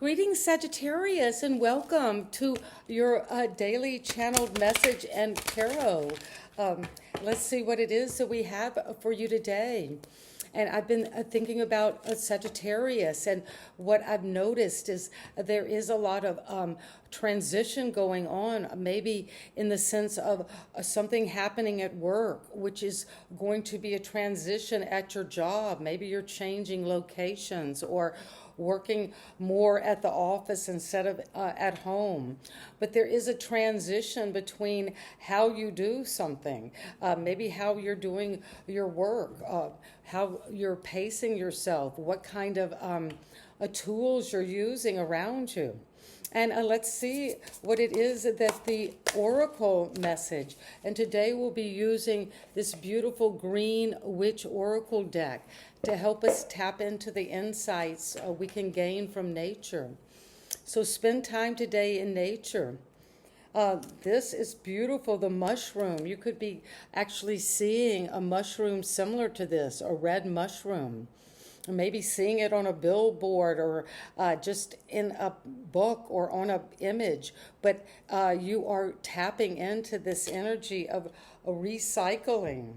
Greetings, Sagittarius, and welcome to your daily channeled message and tarot. Let's see what it is that we have for you today. And I've been thinking about Sagittarius, and what I've noticed is there is a lot of transition going on, maybe in the sense of something happening at work, which is going to be a transition at your job. Maybe you're changing locations or working more at the office instead of at home. But there is a transition between how you do something, maybe how you're doing your work, how you're pacing yourself, what kind of tools you're using around you. And let's see what it is that the Oracle message. And today we'll be using this beautiful green witch Oracle deck to help us tap into the insights we can gain from nature. So spend time today in nature. This is beautiful, the mushroom. You could be actually seeing a mushroom similar to this, a red mushroom. Maybe seeing it on a billboard or just in a book or on an image. But you are tapping into this energy of recycling,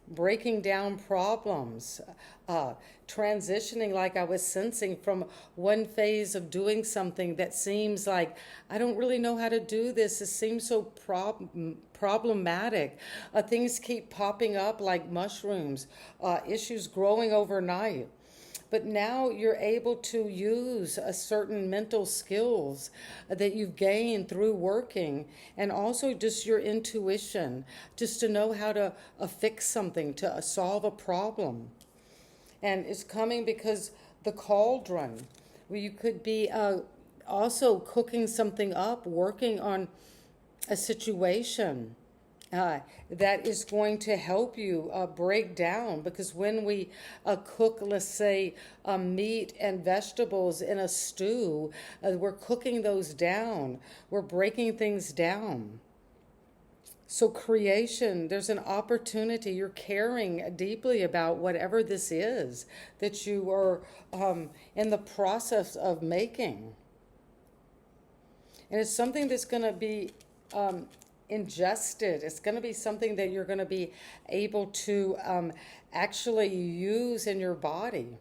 breaking down problems, transitioning, like I was sensing, from one phase of doing something that seems like, I don't really know how to do this. It seems so problematic. Things keep popping up like mushrooms, issues growing overnight. But now you're able to use a certain mental skills that you've gained through working, and also just your intuition, just to know how to fix something, to solve a problem. And it's coming because the cauldron, where you could be also cooking something up, working on a situation that is going to help you break down. Because when we cook, let's say, meat and vegetables in a stew, we're cooking those down. We're breaking things down. So creation, there's an opportunity. You're caring deeply about whatever this is that you are in the process of making. And it's something that's going to be ingested. It's going to be something that you're going to be able to actually use in your body.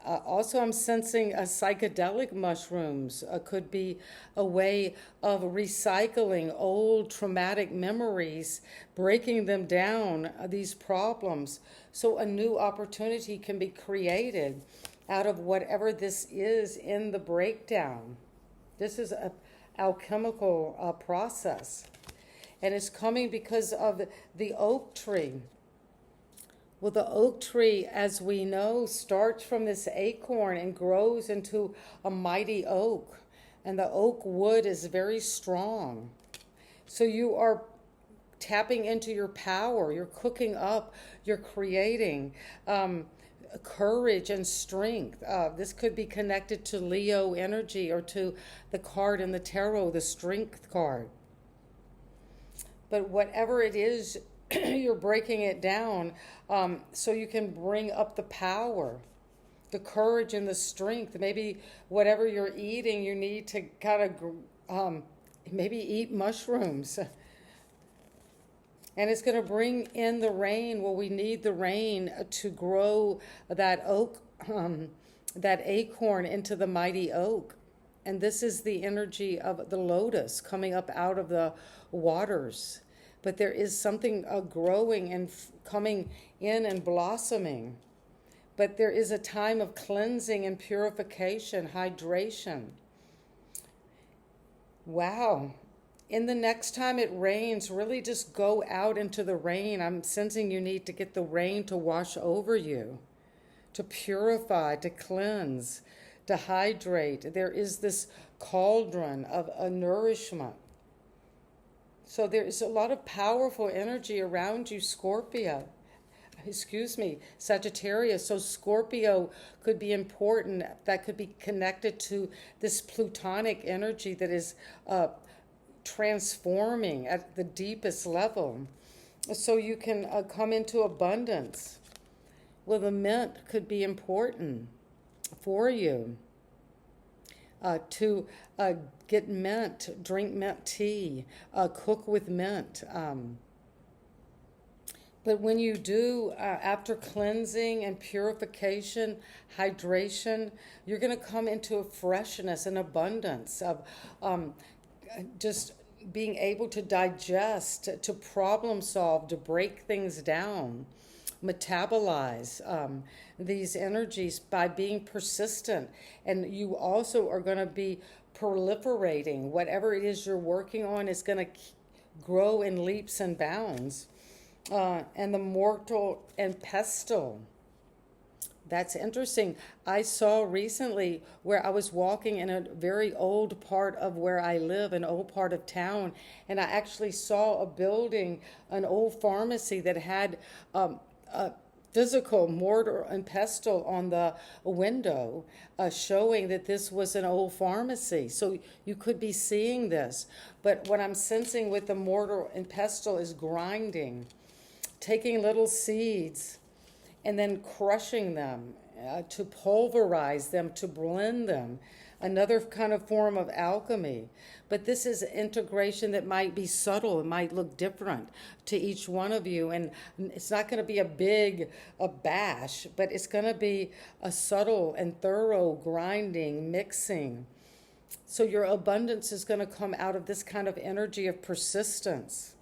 Also, I'm sensing psychedelic mushrooms could be a way of recycling old traumatic memories, breaking them down, these problems, so a new opportunity can be created out of whatever this is in the breakdown. This is a alchemical process, and it's coming because of the oak tree. Well, the oak tree, as we know, starts from this acorn and grows into a mighty oak, and the oak wood is very strong. So you are tapping into your power, you're cooking up, you're creating courage and strength. This could be connected to Leo energy or to the card in the tarot, the strength card. But whatever it is, you're breaking it down so you can bring up the power, the courage and the strength. Maybe whatever you're eating, you need to kind of maybe eat mushrooms. And it's going to bring in the rain. Well, we need the rain to grow that oak, that acorn into the mighty oak. And this is the energy of the lotus coming up out of the waters. But there is something growing and coming in and blossoming. But there is a time of cleansing and purification, hydration. Wow. In the next time it rains, really just go out into the rain. I'm sensing you need to get the rain to wash over you, to purify, to cleanse, to hydrate. There is this cauldron of a nourishment. So there is a lot of powerful energy around you, Sagittarius. So Scorpio could be important. That could be connected to this plutonic energy that is transforming at the deepest level, so you can come into abundance. Well, the mint could be important for you. to get mint, drink mint tea, cook with mint. But when you do, after cleansing and purification, hydration, you're going to come into a freshness and abundance of just being able to digest, to problem solve, to break things down, metabolize these energies by being persistent. And you also are going to be proliferating. Whatever it is you're working on is going to grow in leaps and bounds. And the mortal and pestle. That's interesting. I saw recently where I was walking in a very old part of where I live, an old part of town, and I actually saw a building, an old pharmacy that had a physical mortar and pestle on the window, showing that this was an old pharmacy. So you could be seeing this. But what I'm sensing with the mortar and pestle is grinding, taking little seeds and then crushing them, to pulverize them, to blend them, another kind of form of alchemy. But this is integration that might be subtle, it might look different to each one of you, and it's not going to be a bash, but it's going to be a subtle and thorough grinding, mixing. So your abundance is going to come out of this kind of energy of persistence,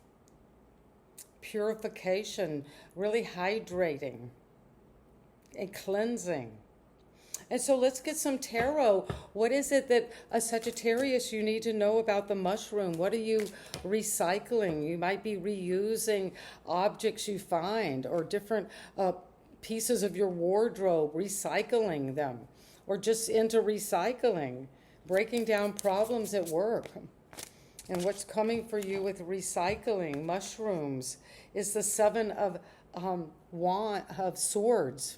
purification, really hydrating and cleansing. And so let's get some tarot. What is it that a Sagittarius you need to know about the mushroom? What are you recycling? You might be reusing objects you find or different pieces of your wardrobe, recycling them, or just into recycling, breaking down problems at work. And what's coming for you with recycling, mushrooms, is the Seven of Swords.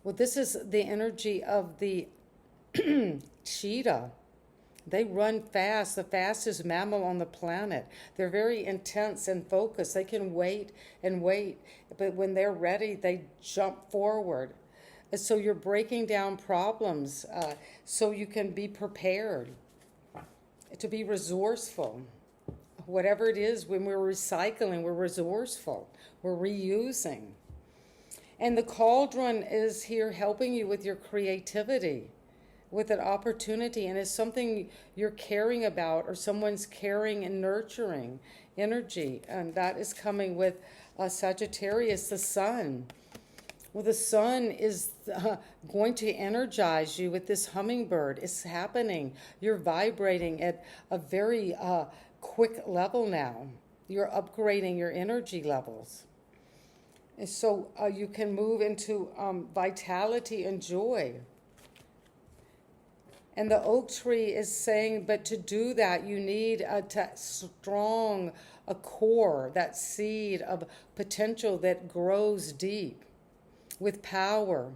Well, this is the energy of the cheetah. They run fast, the fastest mammal on the planet. They're very intense and focused. They can wait and wait, but when they're ready, they jump forward. So you're breaking down problems so you can be prepared, to be resourceful. Whatever it is, when we're recycling, we're resourceful, we're reusing. And the cauldron is here helping you with your creativity, with an opportunity, and it's something you're caring about or someone's caring and nurturing energy. And that is coming with Sagittarius, the sun. Well, the sun is going to energize you with this hummingbird. It's happening. You're vibrating at a very quick level now. You're upgrading your energy levels. And so you can move into vitality and joy. And the oak tree is saying, but to do that, you need a strong core, that seed of potential that grows deep with power,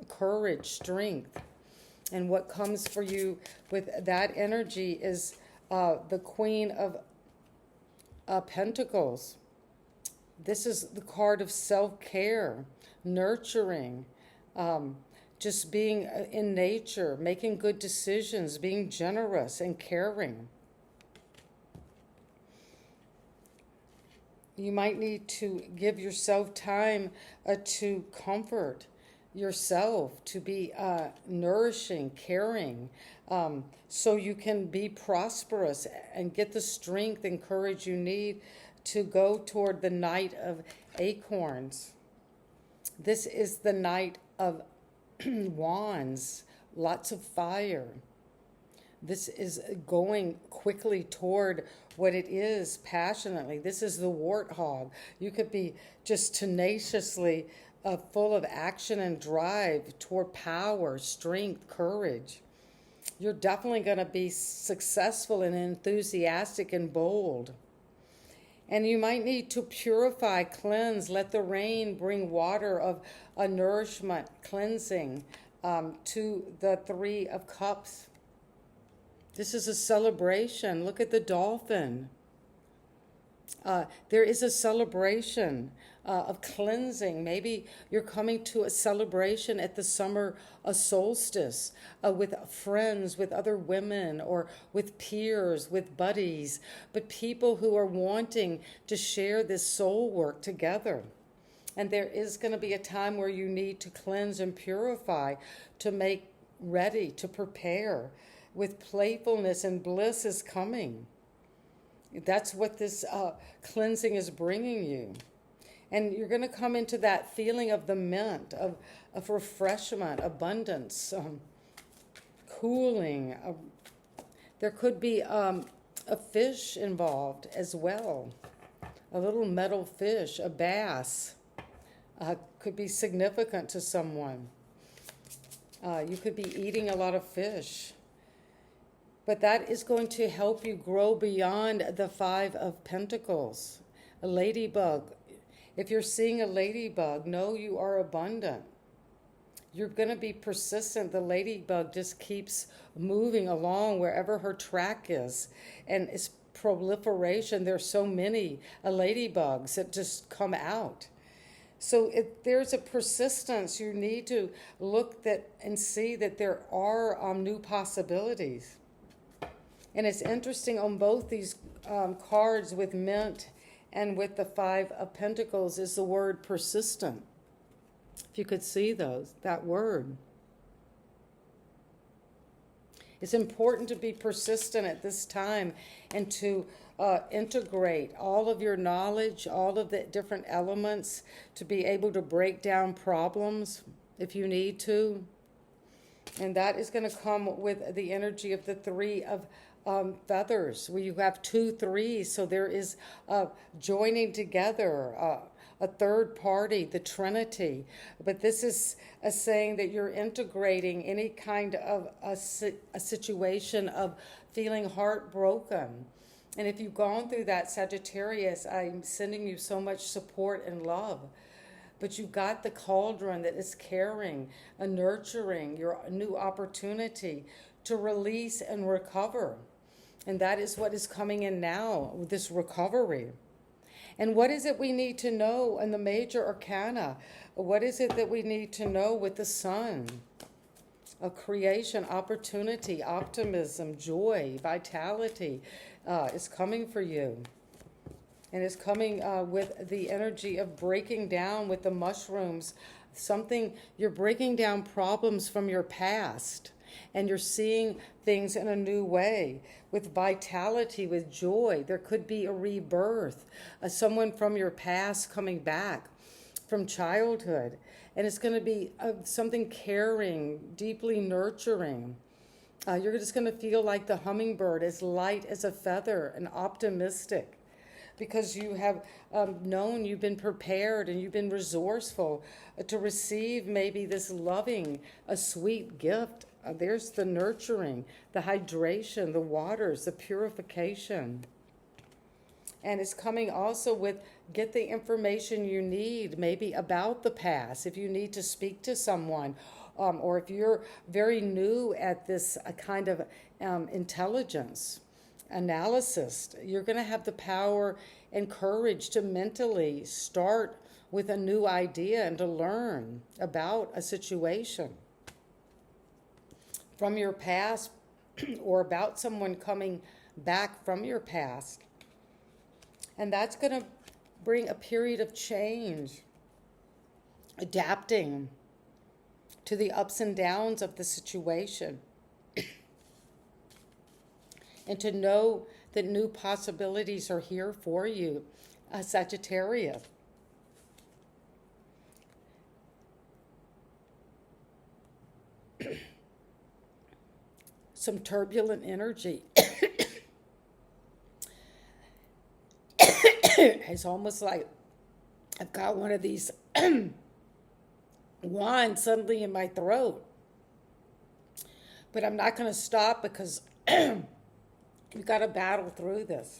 courage, strength. And what comes for you with that energy is the Queen of Pentacles. This is the card of self-care, nurturing, just being in nature, making good decisions, being generous and caring. You might need to give yourself time to comfort yourself, to be nourishing, caring, so you can be prosperous and get the strength and courage you need to go toward the night of acorns. This is the night of wands, lots of fire. This is going quickly toward what it is passionately. This is the warthog. You could be just tenaciously full of action and drive toward power, strength, courage. You're definitely going to be successful and enthusiastic and bold. And you might need to purify, cleanse, let the rain bring water of a nourishment, cleansing to the Three of Cups. This is a celebration. Look at the dolphin. There is a celebration of cleansing. Maybe you're coming to a celebration at the summer solstice with friends, with other women, or with peers, with buddies, but people who are wanting to share this soul work together. And there is going to be a time where you need to cleanse and purify, to make ready, to prepare. With playfulness and bliss is coming. That's what this cleansing is bringing you. And you're going to come into that feeling of the mint, of refreshment, abundance, cooling. There could be a fish involved as well. A little metal fish, a bass, could be significant to someone. You could be eating a lot of fish. But that is going to help you grow beyond the Five of Pentacles. A ladybug. If you're seeing a ladybug, know you are abundant. You're going to be persistent. The ladybug just keeps moving along wherever her track is. And it's proliferation. There's so many ladybugs that just come out. So if there's a persistence, you need to look and see that there are new possibilities. And it's interesting on both these cards with mint and with the Five of Pentacles is the word persistent. If you could see that word. It's important to be persistent at this time and to integrate all of your knowledge, all of the different elements, to be able to break down problems if you need to. And that is going to come with the energy of the Three of feathers, where you have 2 3s, so there is joining together, a third party, the Trinity. But this is saying that you're integrating any kind of a situation of feeling heartbroken. And if you've gone through that, Sagittarius, I'm sending you so much support and love. But you got the cauldron that is caring and nurturing your new opportunity to release and recover. And that is what is coming in now, with this recovery. And what is it we need to know in the major arcana? What is it that we need to know with the sun? A creation, opportunity, optimism, joy, vitality is coming for you. And it's coming with the energy of breaking down with the mushrooms. You're breaking down problems from your past. And you're seeing things in a new way, with vitality, with joy. There could be a rebirth, someone from your past coming back from childhood. And it's going to be something caring, deeply nurturing. You're just going to feel like the hummingbird, as light as a feather and optimistic, because you have known, you've been prepared, and you've been resourceful to receive maybe this loving, a sweet gift. There's the nurturing, the hydration, the waters, the purification. And it's coming also with get the information you need, maybe about the past, if you need to speak to someone, or if you're very new at this kind of intelligence analysis, you're going to have the power and courage to mentally start with a new idea and to learn about a situation from your past or about someone coming back from your past. And that's going to bring a period of change, adapting to the ups and downs of the situation, and to know that new possibilities are here for you, Sagittarius. Some turbulent energy. It's almost like I've got one of these wands suddenly in my throat. But I'm not going to stop, because you've got to battle through this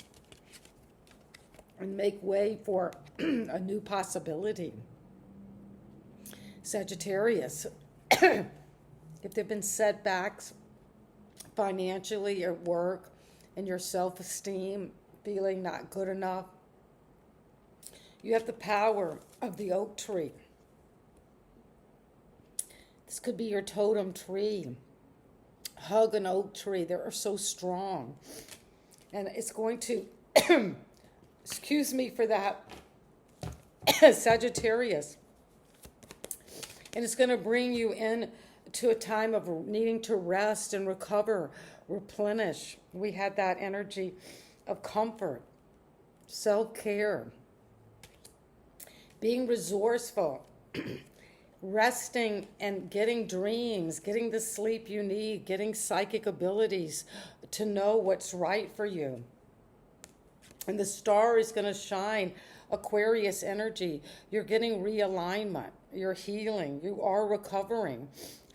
and make way for a new possibility. Sagittarius, if there have been setbacks financially at work and your self-esteem feeling not good enough, You have the power of the oak tree. This could be your totem tree. Hug an oak tree. They are so strong. And it's going to, excuse me for that, Sagittarius. And it's going to bring you in to a time of needing to rest and recover, replenish. We had that energy of comfort, self-care, being resourceful, resting and getting dreams, getting the sleep you need, getting psychic abilities to know what's right for you. And the star is going to shine, Aquarius energy. You're getting realignment. You're healing. You are recovering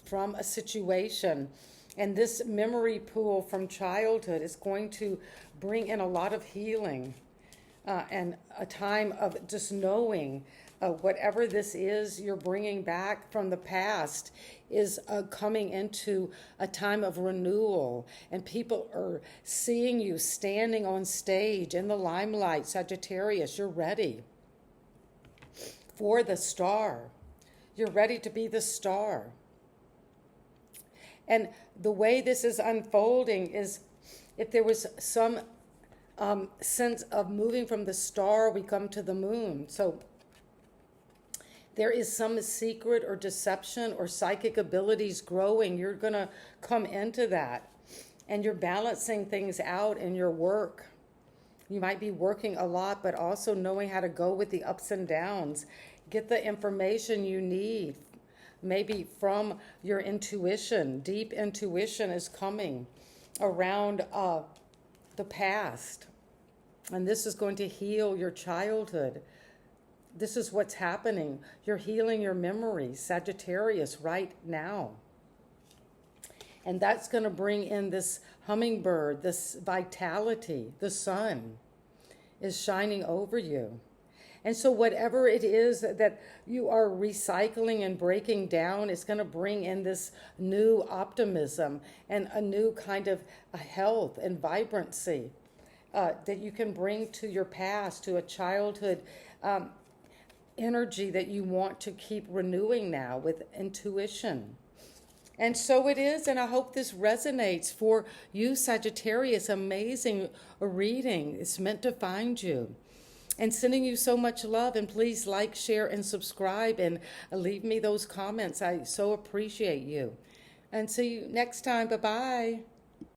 from a situation. And this memory pool from childhood is going to bring in a lot of healing and a time of just knowing whatever this is you're bringing back from the past is coming into a time of renewal. And people are seeing you standing on stage in the limelight, Sagittarius. You're ready for the star. You're ready to be the star. And the way this is unfolding is if there was some sense of moving from the star, we come to the moon. So there is some secret or deception or psychic abilities growing. You're going to come into that. And you're balancing things out in your work. You might be working a lot, but also knowing how to go with the ups and downs. Get the information you need. Maybe from your intuition. Deep intuition is coming around the past. And this is going to heal your childhood. This is what's happening. You're healing your memories, Sagittarius, right now. And that's going to bring in this hummingbird, this vitality. The sun is shining over you. And so whatever it is that you are recycling and breaking down is going to bring in this new optimism and a new kind of health and vibrancy that you can bring to your past, to a childhood energy that you want to keep renewing now with intuition. And so it is, and I hope this resonates for you, Sagittarius. Amazing reading. It's meant to find you. And sending you so much love, and please like, share, and subscribe, and leave me those comments. I so appreciate you. And see you next time. Bye-bye.